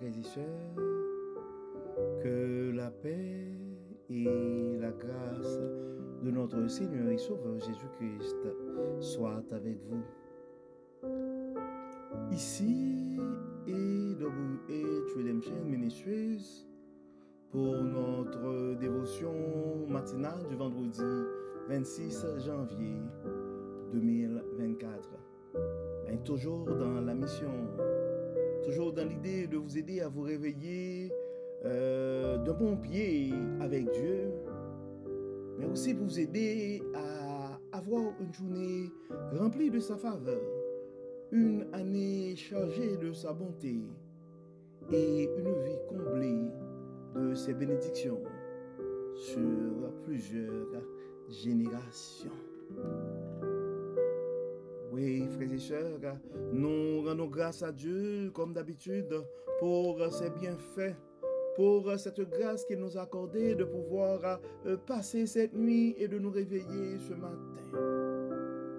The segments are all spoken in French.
frères et sœurs, que la paix et la grâce de notre Seigneur et Sauveur Jésus-Christ soient avec vous. Ici AWH Redemption Ministries pour notre dévotion matinale du vendredi 26 janvier 2024. Toujours dans la mission, toujours dans l'idée de vous aider à vous réveiller d'un bon pied avec Dieu, mais aussi pour vous aider à avoir une journée remplie de sa faveur, une année chargée de sa bonté et une vie comblée de ses bénédictions sur plusieurs générations. Oui, frères et sœurs, nous rendons grâce à Dieu, comme d'habitude, pour ses bienfaits, pour cette grâce qu'il nous a accordée de pouvoir passer cette nuit et de nous réveiller ce matin.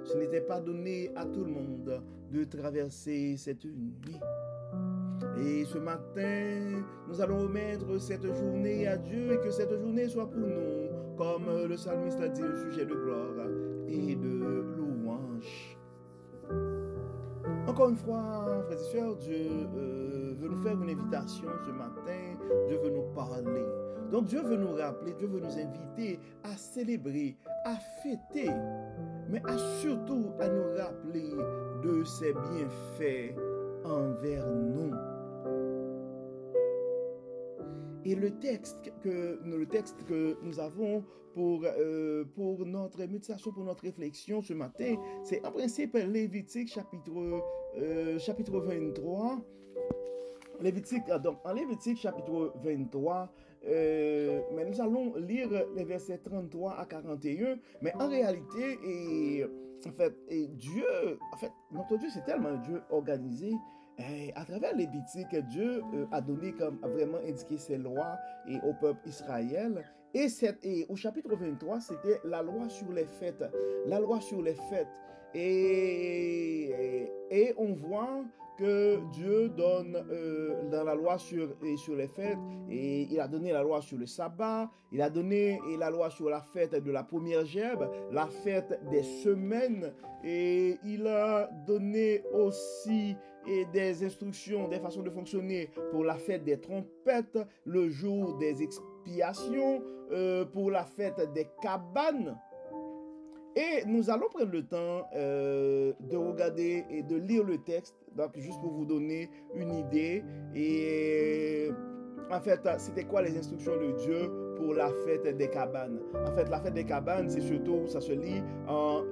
Ce n'était pas donné à tout le monde de traverser cette nuit. Et ce matin, nous allons remettre cette journée à Dieu et que cette journée soit pour nous, comme le psalmiste a dit, un sujet de gloire et de louange. Encore une fois, frères et sœurs, Dieu veut nous faire une invitation ce matin. Dieu veut nous parler. Donc Dieu veut nous rappeler, Dieu veut nous inviter à célébrer, à fêter, mais surtout à nous rappeler de ses bienfaits envers nous. Et le texte que nous avons pour notre méditation, pour notre réflexion ce matin, c'est en principe Lévitique chapitre 23. Donc en Lévitique chapitre 23, mais nous allons lire les versets 33 à 41. Mais en réalité, notre Dieu, c'est tellement un Dieu organisé. Et à travers Lévitique, Dieu a donné a vraiment indiqué ses lois au peuple Israël. Et au chapitre 23, c'était la loi sur les fêtes. La loi sur les fêtes. Et on voit que Dieu donne dans la loi sur les fêtes, et il a donné la loi sur le sabbat, il a donné la loi sur la fête de la première gerbe, la fête des semaines, et il a donné aussi des instructions, des façons de fonctionner pour la fête des trompettes, le jour des expiations, pour la fête des cabanes. Et nous allons prendre le temps de regarder et de lire le texte, donc juste pour vous donner une idée. Et en fait, c'était quoi les instructions de Dieu pour la fête des cabanes? En fait, la fête des cabanes, c'est surtout, ça se lit en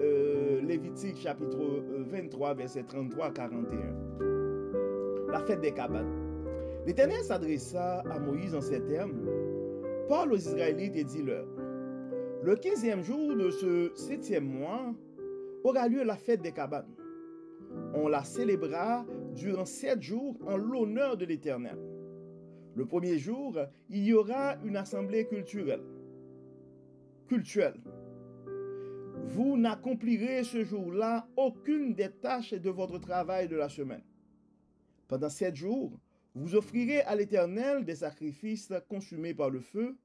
Lévitique chapitre 23, verset 33 à 41. La fête des cabanes. L'Éternel s'adressa à Moïse en ces termes. Parle aux Israélites et dis-leur. Le 15e jour de ce 7e mois aura lieu la fête des cabanes. On la célébrera durant 7 jours en l'honneur de l'Éternel. Le premier jour, il y aura une assemblée culturelle. Vous n'accomplirez ce jour-là aucune des tâches de votre travail de la semaine. Pendant 7 jours, vous offrirez à l'Éternel des sacrifices consumés par le feu.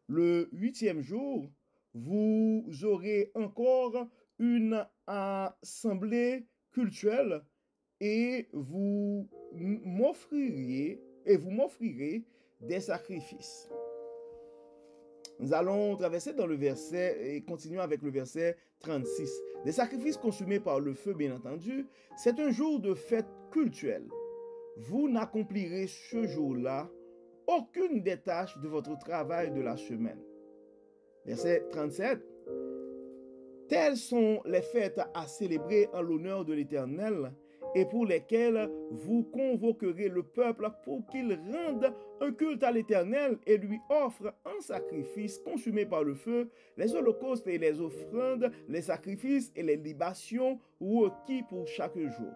Le 8e jour, vous aurez encore une assemblée cultuelle et vous m'offrirez des sacrifices. Nous allons traverser dans le verset et continuer avec le verset 36. Des sacrifices consumés par le feu, bien entendu, c'est un jour de fête cultuelle. Vous n'accomplirez ce jour-là aucune des tâches de votre travail de la semaine. Verset 37. Telles sont les fêtes à célébrer en l'honneur de l'Éternel et pour lesquelles vous convoquerez le peuple pour qu'il rende un culte à l'Éternel et lui offre un sacrifice consumé par le feu, les holocaustes et les offrandes, les sacrifices et les libations requis pour chaque jour.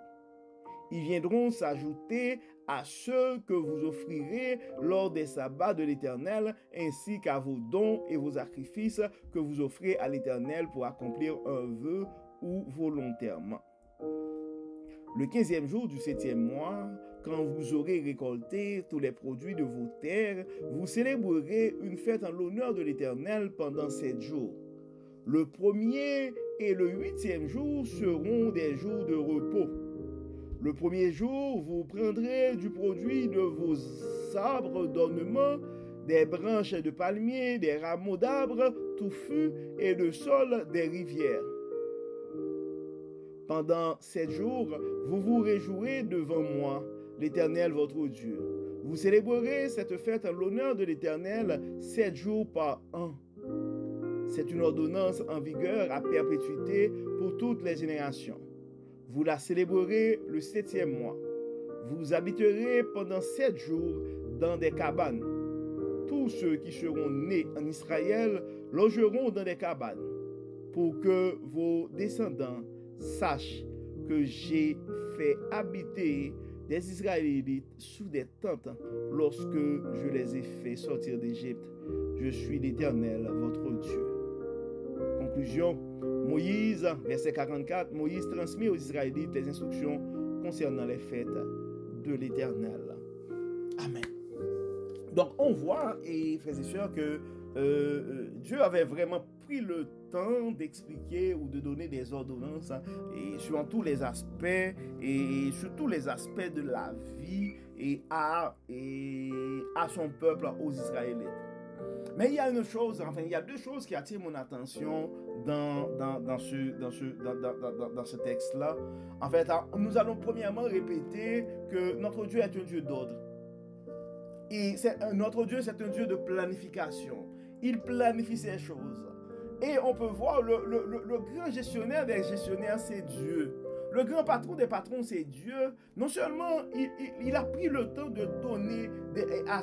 Ils viendront s'ajouter à ceux que vous offrirez lors des sabbats de l'Éternel, ainsi qu'à vos dons et vos sacrifices que vous offrez à l'Éternel pour accomplir un vœu ou volontairement. Le 15e jour du 7e mois, quand vous aurez récolté tous les produits de vos terres, vous célébrerez une fête en l'honneur de l'Éternel pendant 7 jours. Le 1er et le 8e jour seront des jours de repos. Le 1er jour, vous prendrez du produit de vos arbres d'ornement, des branches de palmiers, des rameaux d'arbres touffus et le sol des rivières. Pendant 7 jours, vous vous réjouirez devant moi, l'Éternel votre Dieu. Vous célébrerez cette fête en l'honneur de l'Éternel 7 jours par an. C'est une ordonnance en vigueur à perpétuité pour toutes les générations. Vous la célébrerez le 7e mois. Vous habiterez pendant 7 jours dans des cabanes. Tous ceux qui seront nés en Israël logeront dans des cabanes, pour que vos descendants sachent que j'ai fait habiter des Israélites sous des tentes lorsque je les ai fait sortir d'Égypte. Je suis l'Éternel, votre Dieu. Conclusion, Moïse, verset 44, Moïse transmet aux Israélites les instructions concernant les fêtes de l'Éternel. Amen. Donc on voit, et frères et sœurs, que Dieu avait vraiment pris le temps d'expliquer ou de donner des ordonnances et sur tous les aspects et sur tous les aspects de la vie et à son peuple, aux Israélites. Mais il y a une chose, enfin il y a deux choses qui attirent mon attention dans ce texte-là. En fait, nous allons premièrement répéter que notre Dieu est un Dieu d'ordre. Et notre Dieu, c'est un Dieu de planification. Il planifie ces choses. Et on peut voir le grand gestionnaire des gestionnaires, c'est Dieu. Le grand patron des patrons, c'est Dieu. Non seulement il a pris le temps de donner à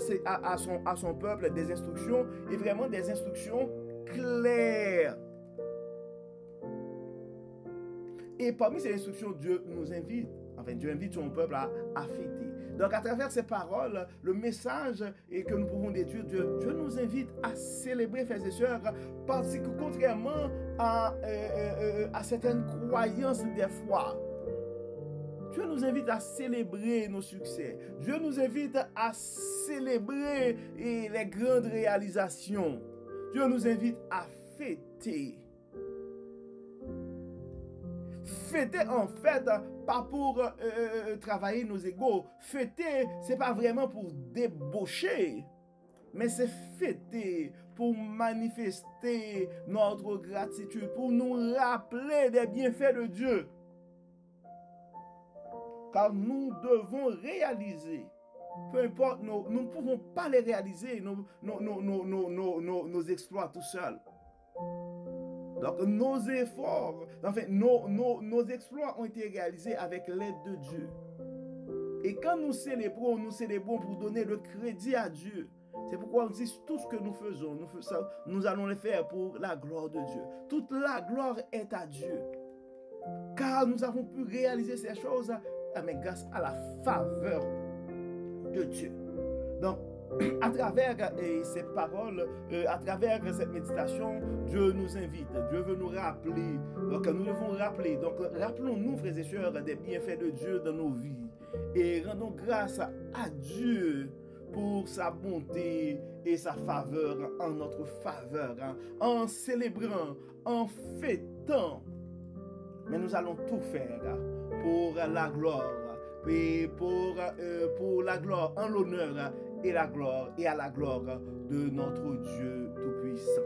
son peuple des instructions, et vraiment des instructions claires. Et parmi ces instructions, Dieu nous invite, enfin Dieu invite son peuple à fêter. Donc à travers ces paroles, le message que nous pouvons déduire, Dieu nous invite à célébrer, frères et sœurs, parce que contrairement à certaines croyances des fois, Dieu nous invite à célébrer nos succès. Dieu nous invite à célébrer les grandes réalisations. Dieu nous invite à fêter. Fêter en fait, pas pour travailler nos égos. Fêter, c'est pas vraiment pour débaucher, mais c'est fêter pour manifester notre gratitude, pour nous rappeler des bienfaits de Dieu. Car nous devons réaliser, peu importe, nous ne pouvons pas les réaliser, nos exploits tout seuls. Donc nos efforts, enfin nos exploits ont été réalisés avec l'aide de Dieu. Et quand nous célébrons pour donner le crédit à Dieu. C'est pourquoi on dit tout ce que nous faisons, nous allons le faire pour la gloire de Dieu. Toute la gloire est à Dieu. Car nous avons pu réaliser ces choses mais grâce à la faveur de Dieu. Donc, à travers ces paroles, à travers cette méditation, Dieu nous invite, Dieu veut nous rappeler. Donc nous devons rappeler. Donc rappelons-nous, frères et sœurs, des bienfaits de Dieu dans nos vies. Et rendons grâce à Dieu pour sa bonté et sa faveur en notre faveur, en célébrant, en fêtant. Mais nous allons tout faire pour la gloire, et pour la gloire, en l'honneur et la gloire et à la gloire de notre Dieu Tout-Puissant.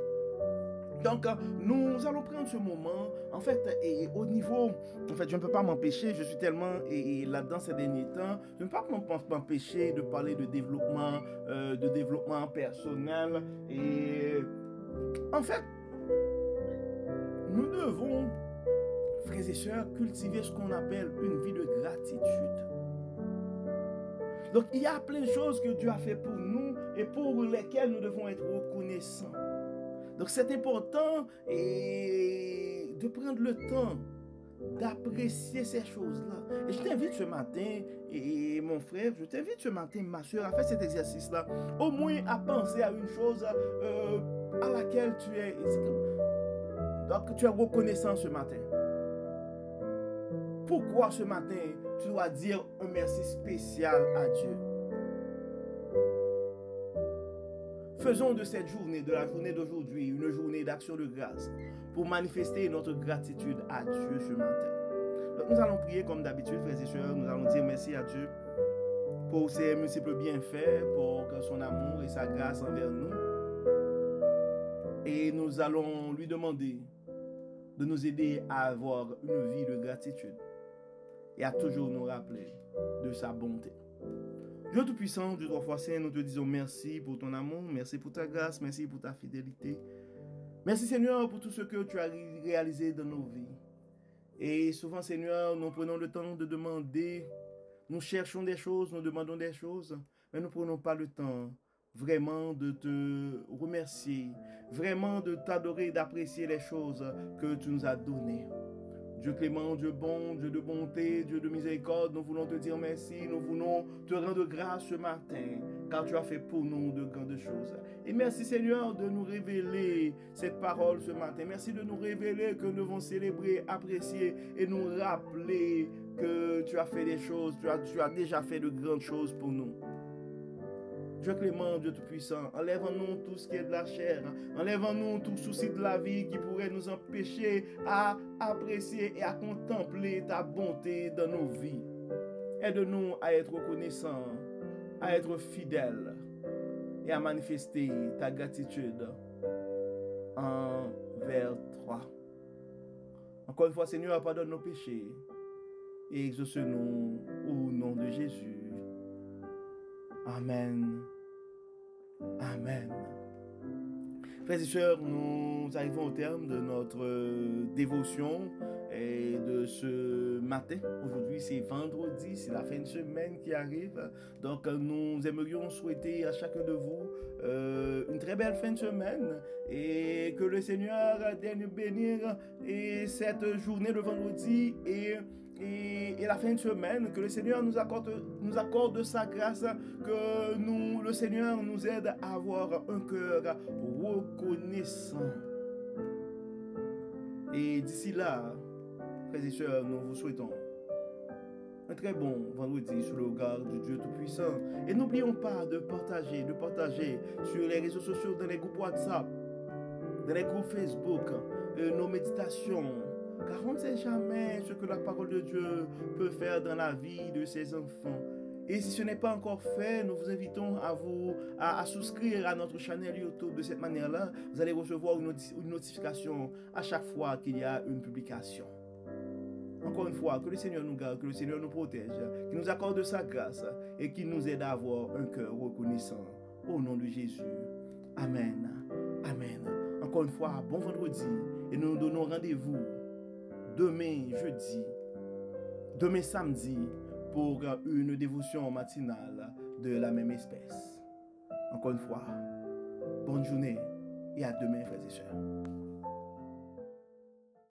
Donc, nous allons prendre ce moment, en fait, et au niveau, en fait, je ne peux pas m'empêcher, je suis tellement là-dedans ces derniers temps, je ne peux pas m'empêcher de parler de développement personnel. Et en fait, nous devons, frères et sœurs, cultiver ce qu'on appelle une vie de gratitude. Donc, il y a plein de choses que Dieu a fait pour nous et pour lesquelles nous devons être reconnaissants. Donc, c'est important de prendre le temps d'apprécier ces choses-là. Et je t'invite ce matin, et mon frère, je t'invite ce matin, ma soeur, à faire cet exercice-là. Au moins à penser à une chose à laquelle tu es reconnaissant ce matin. Pourquoi ce matin, tu dois dire un merci spécial à Dieu? Faisons de cette journée, de la journée d'aujourd'hui, une journée d'action de grâce pour manifester notre gratitude à Dieu ce matin. Donc, nous allons prier comme d'habitude, frères et sœurs. Nous allons dire merci à Dieu pour ses multiples bienfaits, pour son amour et sa grâce envers nous. Et nous allons lui demander de nous aider à avoir une vie de gratitude et à toujours nous rappeler de sa bonté. Dieu Tout-Puissant, Dieu trois fois saint, nous te disons merci pour ton amour, merci pour ta grâce, merci pour ta fidélité. Merci Seigneur pour tout ce que tu as réalisé dans nos vies. Et souvent Seigneur, nous prenons le temps de demander, nous cherchons des choses, nous demandons des choses, mais nous ne prenons pas le temps vraiment de te remercier, vraiment de t'adorer, d'apprécier les choses que tu nous as données. Dieu clément, Dieu bon, Dieu de bonté, Dieu de miséricorde, nous voulons te dire merci, nous voulons te rendre grâce ce matin, car tu as fait pour nous de grandes choses. Et merci Seigneur de nous révéler cette parole ce matin. Merci de nous révéler que nous devons célébrer, apprécier et nous rappeler que tu as fait des choses, tu as déjà fait de grandes choses pour nous. Dieu clément, Dieu tout-puissant, enlève en nous tout ce qui est de la chair, enlève en nous tout souci de la vie qui pourrait nous empêcher à apprécier et à contempler ta bonté dans nos vies. Aide-nous à être reconnaissants, à être fidèles et à manifester ta gratitude envers toi. Encore une fois, Seigneur, pardonne nos péchés et exauce-nous au nom de Jésus. Amen. Amen. Frères et sœurs, nous arrivons au terme de notre dévotion et de ce matin. Aujourd'hui, c'est vendredi, c'est la fin de semaine qui arrive. Donc, nous aimerions souhaiter à chacun de vous une très belle fin de semaine et que le Seigneur daigne bénir cette journée de vendredi et la fin de semaine, que le Seigneur nous accorde sa grâce, que le Seigneur nous aide à avoir un cœur reconnaissant. Et d'ici là, frères et sœurs, nous vous souhaitons un très bon vendredi sous le regard du Dieu Tout-Puissant. Et n'oublions pas de partager sur les réseaux sociaux, dans les groupes WhatsApp, dans les groupes Facebook, nos méditations. Car on ne sait jamais ce que la parole de Dieu peut faire dans la vie de ses enfants. Et si ce n'est pas encore fait, nous vous invitons à souscrire à notre chaîne YouTube. De cette manière-là, vous allez recevoir une notification à chaque fois qu'il y a une publication. Encore une fois, que le Seigneur nous garde, que le Seigneur nous protège, qu'il nous accorde sa grâce et qu'il nous aide à avoir un cœur reconnaissant. Au nom de Jésus. Amen. Amen. Encore une fois, bon vendredi. Et nous nous donnons rendez-vous demain samedi, pour une dévotion matinale de la même espèce. Encore une fois, bonne journée et à demain, frères et sœurs.